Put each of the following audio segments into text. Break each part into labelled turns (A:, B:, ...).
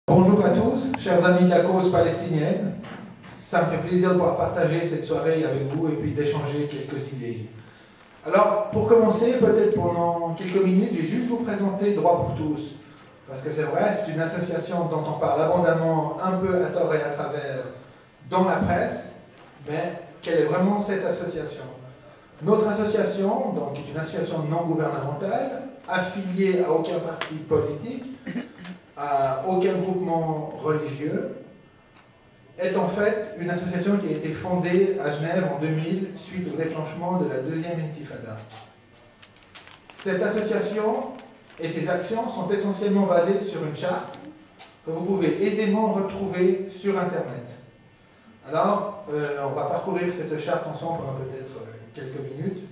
A: Bonjour à tous, chers amis de la cause palestinienne. Ça me fait plaisir de pouvoir partager cette soirée avec vous et puis d'échanger quelques idées. Alors, pour commencer, peut-être pendant quelques minutes, je vais juste vous présenter Droit pour tous. Parce que c'est vrai, c'est une association dont on parle abondamment, un peu à tort et à travers, dans la presse, mais quelle est vraiment cette association? Notre association, donc, est une association non gouvernementale, affiliée à aucun parti politique, à aucun groupement religieux, est en fait une association qui a été fondée à Genève en 2000 suite au déclenchement de la deuxième intifada. Cette association et ses actions sont essentiellement basées sur une charte que vous pouvez aisément retrouver sur Internet. Alors, on va parcourir cette charte ensemble pendant peut-être quelques minutes.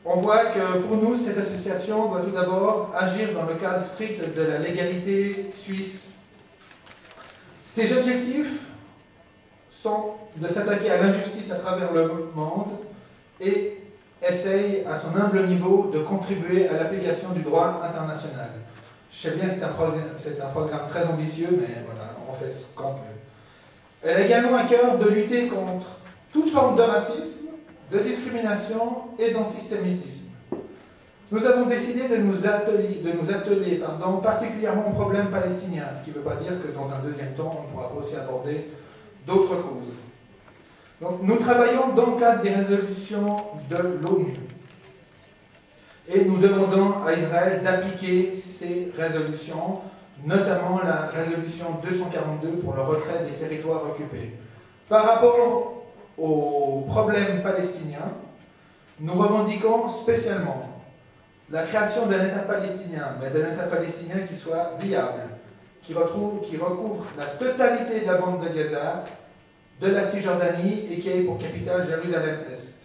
A: On voit que pour nous, cette association doit tout d'abord agir dans le cadre strict de la légalité suisse. Ses objectifs sont de s'attaquer à l'injustice à travers le monde et essaye, à son humble niveau, de contribuer à l'application du droit international. Je sais bien que c'est un programme très ambitieux, mais voilà, on fait ce qu'on peut. Elle a également à cœur de lutter contre toute forme de racisme, de discrimination et d'antisémitisme. Nous avons décidé de nous atteler particulièrement au problème palestinien, ce qui ne veut pas dire que dans un deuxième temps, on pourra aussi aborder d'autres causes. Donc, nous travaillons dans le cadre des résolutions de l'ONU. Et nous demandons à Israël d'appliquer ces résolutions, notamment la résolution 242 pour le retrait des territoires occupés. Par rapport au problème palestinien, nous revendiquons spécialement la création d'un État palestinien, mais d'un État palestinien qui soit viable, qui recouvre la totalité de la bande de Gaza, de la Cisjordanie et qui ait pour capitale Jérusalem-Est.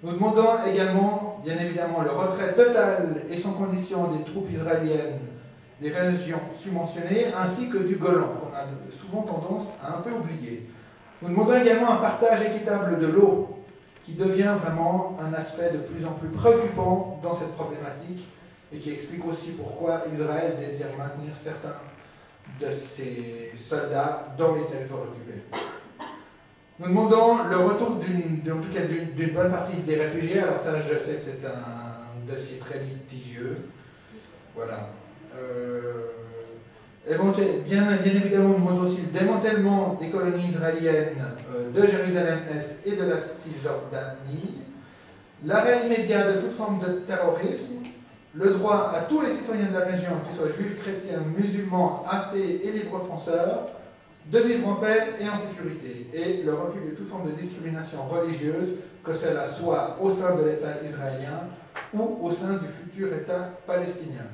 A: Nous demandons également, bien évidemment, le retrait total et sans condition des troupes israéliennes des régions subventionnées, ainsi que du Golan, qu'on a souvent tendance à un peu oublier. Nous demandons également un partage équitable de l'eau, qui devient vraiment un aspect de plus en plus préoccupant dans cette problématique et qui explique aussi pourquoi Israël désire maintenir certains de ses soldats dans les territoires occupés. Nous demandons le retour d'une bonne partie des réfugiés. Alors ça, je sais que c'est un dossier très litigieux. Voilà. Bien évidemment, nous demandons aussi le démantèlement des colonies israéliennes de Jérusalem-Est et de la Cisjordanie, l'arrêt immédiat de toute forme de terrorisme, le droit à tous les citoyens de la région, qu'ils soient juifs, chrétiens, musulmans, athées et libres-penseurs, de vivre en paix et en sécurité, et le recul de toute forme de discrimination religieuse, que cela soit au sein de l'État israélien ou au sein du futur État palestinien.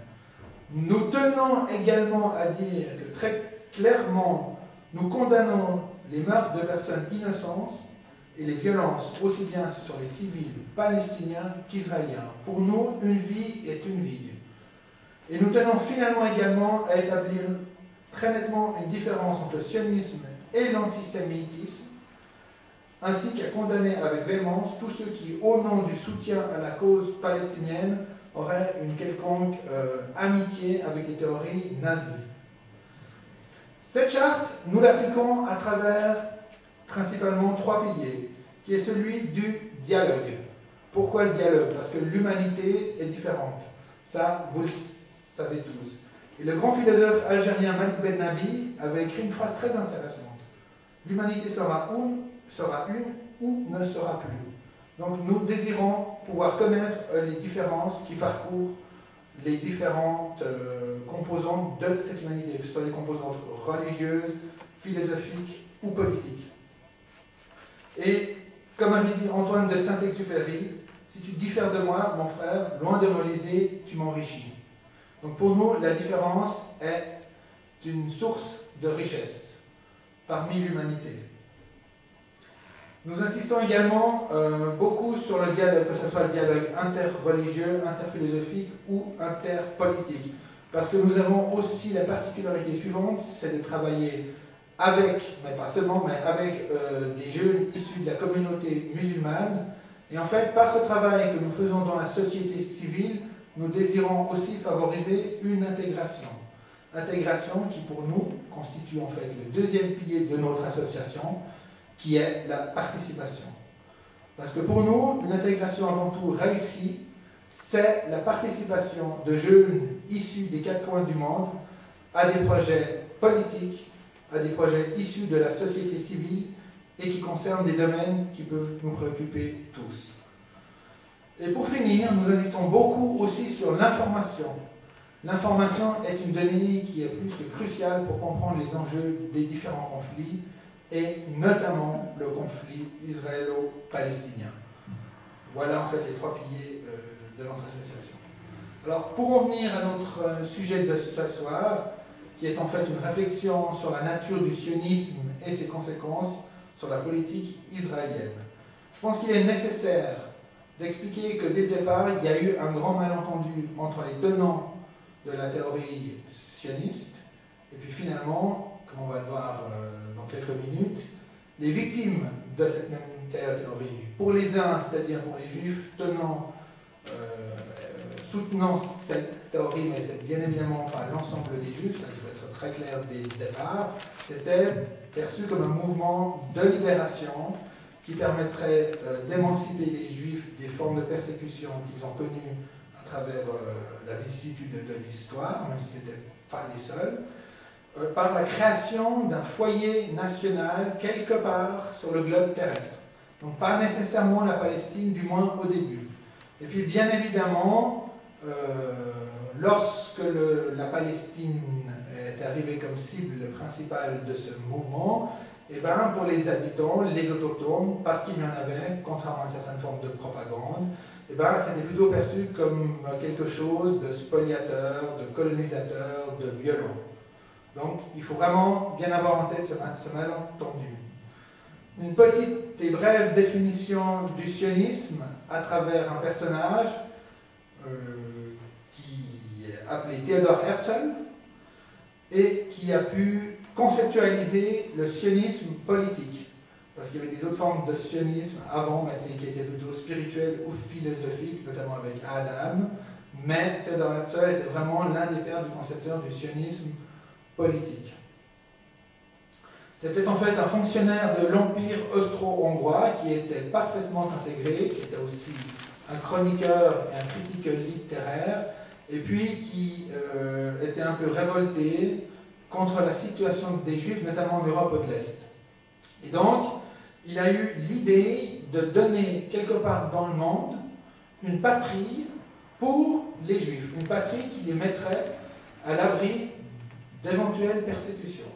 A: Nous tenons également à dire que très clairement, nous condamnons les meurtres de personnes innocentes et les violences aussi bien sur les civils palestiniens qu'israéliens. Pour nous, une vie est une vie. Et nous tenons finalement également à établir très nettement une différence entre le sionisme et l'antisémitisme, ainsi qu'à condamner avec véhémence tous ceux qui, au nom du soutien à la cause palestinienne, auraient une quelconque amitié avec les théories nazies. Cette charte, nous l'appliquons à travers principalement trois piliers, qui est celui du dialogue. Pourquoi le dialogue? Parce que l'humanité est différente. Ça, vous le savez tous. Et le grand philosophe algérien Malik Ben Nabi avait écrit une phrase très intéressante. L'humanité sera une ou ne sera plus. Donc nous désirons pouvoir connaître les différences qui parcourent les différentes composantes de cette humanité, que ce soit des composantes religieuses, philosophiques ou politiques. Et comme avait dit Antoine de Saint-Exupéry, si tu diffères de moi, mon frère, loin de me léser, tu m'enrichis. Donc pour nous, la différence est une source de richesse parmi l'humanité. Nous insistons également beaucoup sur le dialogue, que ce soit le dialogue interreligieux, interphilosophique ou interpolitique. Parce que nous avons aussi la particularité suivante, c'est de travailler avec, mais pas seulement, mais avec des jeunes issus de la communauté musulmane. Et en fait, par ce travail que nous faisons dans la société civile, nous désirons aussi favoriser une intégration. intégration qui pour nous constitue en fait le deuxième pilier de notre association, qui est la participation. Parce que pour nous, une intégration avant tout réussie, c'est la participation de jeunes issus des quatre coins du monde à des projets politiques, à des projets issus de la société civile et qui concernent des domaines qui peuvent nous préoccuper tous. Et pour finir, nous insistons beaucoup aussi sur l'information. L'information est une donnée qui est plus que cruciale pour comprendre les enjeux des différents conflits et notamment le conflit israélo-palestinien. Voilà en fait les trois piliers de notre association. Alors pour en venir à notre sujet de ce soir, qui est en fait une réflexion sur la nature du sionisme et ses conséquences sur la politique israélienne. Je pense qu'il est nécessaire d'expliquer que dès le départ, il y a eu un grand malentendu entre les tenants de la théorie sioniste et puis finalement, comme on va le voir dans quelques minutes, les victimes de cette même théorie. Pour les uns, c'est-à-dire pour les juifs tenant, soutenant cette théorie, mais c'est bien évidemment pas l'ensemble des juifs, ça il faut être très clair dès le départ, c'était perçu comme un mouvement de libération qui permettrait d'émanciper les juifs des formes de persécution qu'ils ont connues à travers la vicissitude de l'histoire, même si ce n'étaient pas les seuls, par la création d'un foyer national quelque part sur le globe terrestre. Donc pas nécessairement la Palestine, du moins au début. Et puis bien évidemment, lorsque la Palestine est arrivée comme cible principale de ce mouvement, et ben, pour les habitants, les autochtones, parce qu'il y en avait, contrairement à certaines formes de propagande, et ben, c'était plutôt perçu comme quelque chose de spoliateur, de colonisateur, de violent. Donc il faut vraiment bien avoir en tête ce malentendu. Une petite et brève définition du sionisme à travers un personnage qui est appelé Theodor Herzl et qui a pu conceptualiser le sionisme politique. Parce qu'il y avait des autres formes de sionisme avant, mais qui étaient plutôt spirituelles ou philosophiques, notamment avec Adam. Mais Theodor Herzl était vraiment l'un des pères du concepteur du sionisme politique. C'était en fait un fonctionnaire de l'Empire austro-hongrois qui était parfaitement intégré, qui était aussi un chroniqueur et un critique littéraire, et puis qui était un peu révolté contre la situation des Juifs, notamment en Europe de l'Est. Et donc, il a eu l'idée de donner quelque part dans le monde une patrie pour les Juifs, une patrie qui les mettrait à l'abri d'éventuelles persécutions.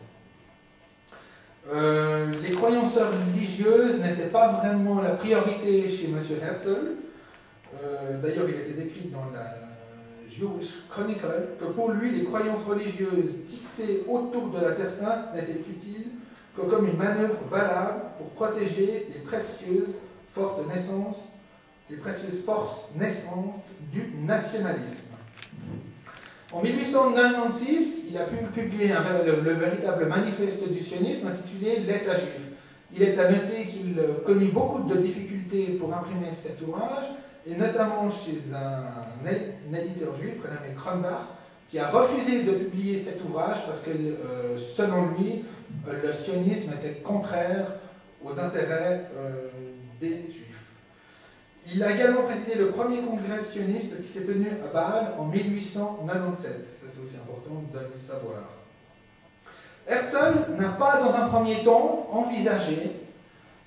A: Les croyances religieuses n'étaient pas vraiment la priorité chez M. Herzl. D'ailleurs, il était décrit dans la Jewish Chronicle que pour lui, les croyances religieuses tissées autour de la Terre Sainte n'étaient utiles que comme une manœuvre valable pour protéger les précieuses forces naissantes du nationalisme. En 1896, il a pu publier le véritable manifeste du sionisme intitulé L'État juif. Il est à noter qu'il connut beaucoup de difficultés pour imprimer cet ouvrage, et notamment chez un éditeur juif prénommé Kronbach, qui a refusé de publier cet ouvrage parce que, selon lui, le sionisme était contraire aux intérêts des juifs. Il a également présidé le premier congrès sioniste qui s'est tenu à Bâle en 1897. Ça, c'est aussi important de le savoir. Herzl n'a pas, dans un premier temps, envisagé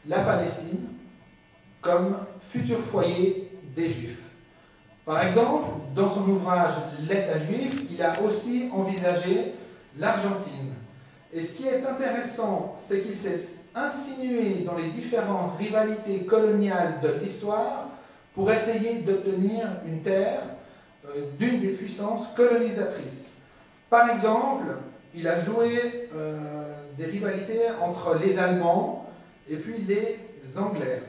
A: la Palestine comme futur foyer des Juifs. Par exemple, dans son ouvrage L'État juif, il a aussi envisagé l'Argentine. Et ce qui est intéressant, c'est qu'il s'est insinué dans les différentes rivalités coloniales de l'histoire pour essayer d'obtenir une terre d'une des puissances colonisatrices. Par exemple, il a joué des rivalités entre les Allemands et puis les Anglais.